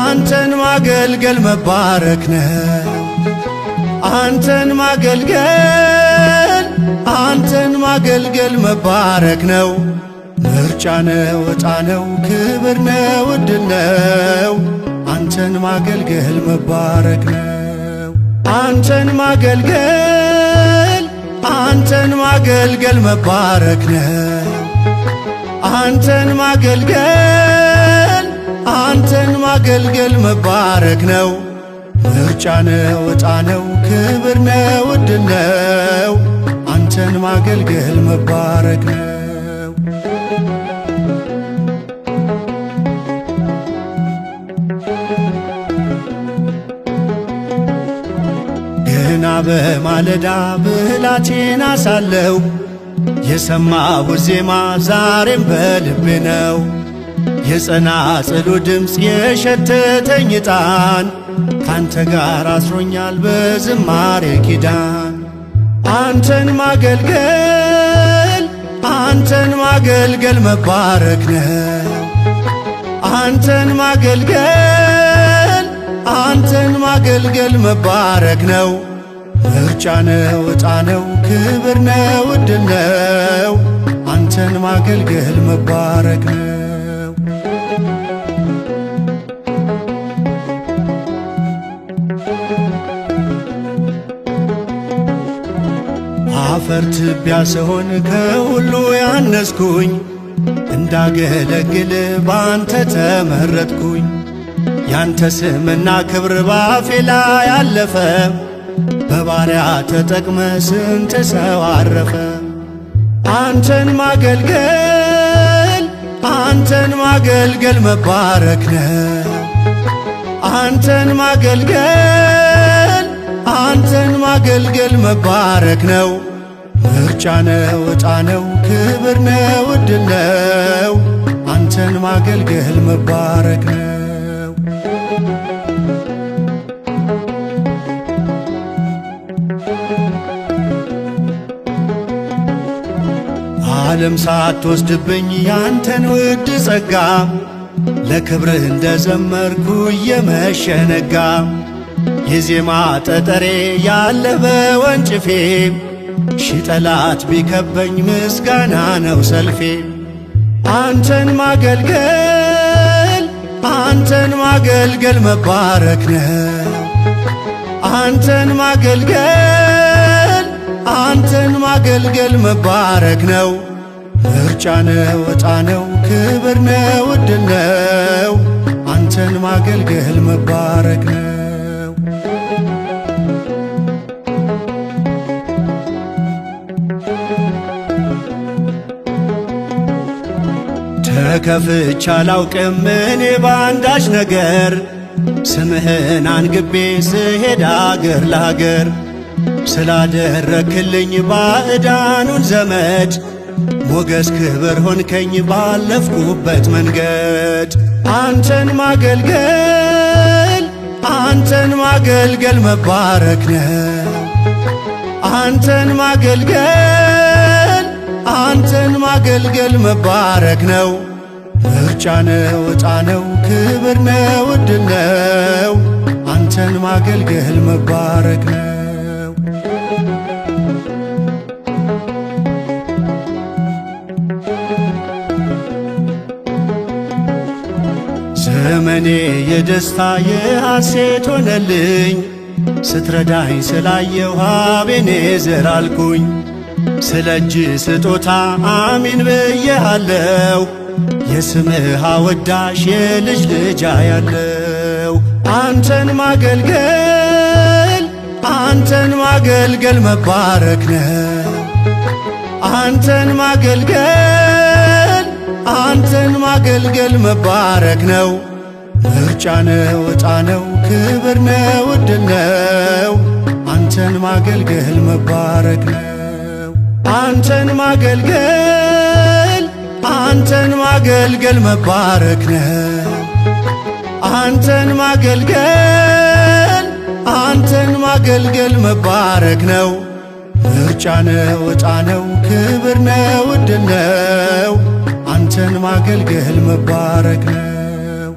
አንተን ማገልገል መባረክ ነው። አንተን ማገልገል መባረክ ነው። ምርጫ ነው፣ ዕጣ ነው፣ ክብር ነው፣ ዕድል ነው። አንተን ማገልገል መባረክ ነው። አንተን ማገልገል መባረክ ነው። አንተን ማገልገል መባረክ ነው። ምርጫ ነው፣ ዕጣ ነው፣ ክብር ነው፣ ዕድል ነው። አንተን ማገልገል መባረክ ነው። ገና በማለዳ ብላቴና ሳለሁ የሰማሁት ዜማ ዛሬም በልቤ ነው። የጸናጽሉ ድምፅ የሸተተኝ ዕጣን ካንተ ጋር አስሮኛል በዝማሬ ኪዳን። አንተን ማገልገል መባረክ ነው። አንተን ማገልገል መባረክ ነው። ምርጫ ነው፣ ዕጣ ነው፣ ክብር ነው፣ ዕድል ነው። አንተን ማገልገል መባረክ ነው። አፈር ትቢያ ስሆን ከሁሉ ያነስኩኝ እንዳገለግል ባንተ ተመረጥኩኝ። ያንተ ስምና ክብር ባፌ ላይ አለፈ። በባሪያ ተጠቅመ ስንት ሰው አረፈ። አንተን ማገልገል መባረክ ነው። አንተን ማገልገል መባረክ ነው። ምርጫ ነው፣ ዕጣ ነው፣ ክብር ነው፣ ዕድል ነው። አንተን ማገልገል መባረክ ነው። ዓለም ሳትወስድብኝ ያንተን ውድ ጸጋ ለክብርህ እንደዘመርኩ እየመሸ ነጋ። የዜማ ጠጠሬ ያለ በወንጭፌ ሺህ ጠላት ቢከበኝ ምስጋና ነው ሰልፌ። አንተን ማገልገል መባረክ ነው። አንተን ማገልገል መባረክ ነው። ምርጫ ነው፣ ዕጣ ነው፣ ክብር ነው፣ ዕድል ነው። አንተን ማገልገል መባረክ ነው። ተከፍቼ አላውቅም እኔ በአንዳች ነገር ስምህን አንግቤ ስሄድ አገር ለአገር ስላደረክልኝ ባዕዳኑን ዘመድ ሞገስ ክብር ሆንከኝ ባለፍኩበት መንገድ። አንተን ማገልገል መባረክ ነው። አንተን ማገልገል መባረክ ነው። ምርጫ ነው፣ ዕጣ ነው፣ ክብር ነው፣ ዕድል ነው። አንተን ማገልገል መባረክ ነው። ዘመኔ የደስታ የሐሴት ሆነልኝ ስትረዳኝ ስላየው አቤኔዘር አልኩኝ። ስለ እጅ ስጦታ አሚን ብዬሃለው። የስምህ አወዳሽ የልጅ ልጅ ያለው አንተን ማገልገል መባረክ ነው። አንተን ማገልገል መባረክ ነው። ምርጫ ነው፣ ዕጣ ነው፣ ክብር ነው፣ ዕድል ነው። አንተን ማገልገል መባረክ ነው። አንተን ማገልገል መባረክ ነው። አንተን ማገልገል መባረክ ነው። ምርጫ ምርጫ ነው ዕጣ ነው ክብር ነው ዕድል ነው አንተን ማገልገል መባረክ ነው።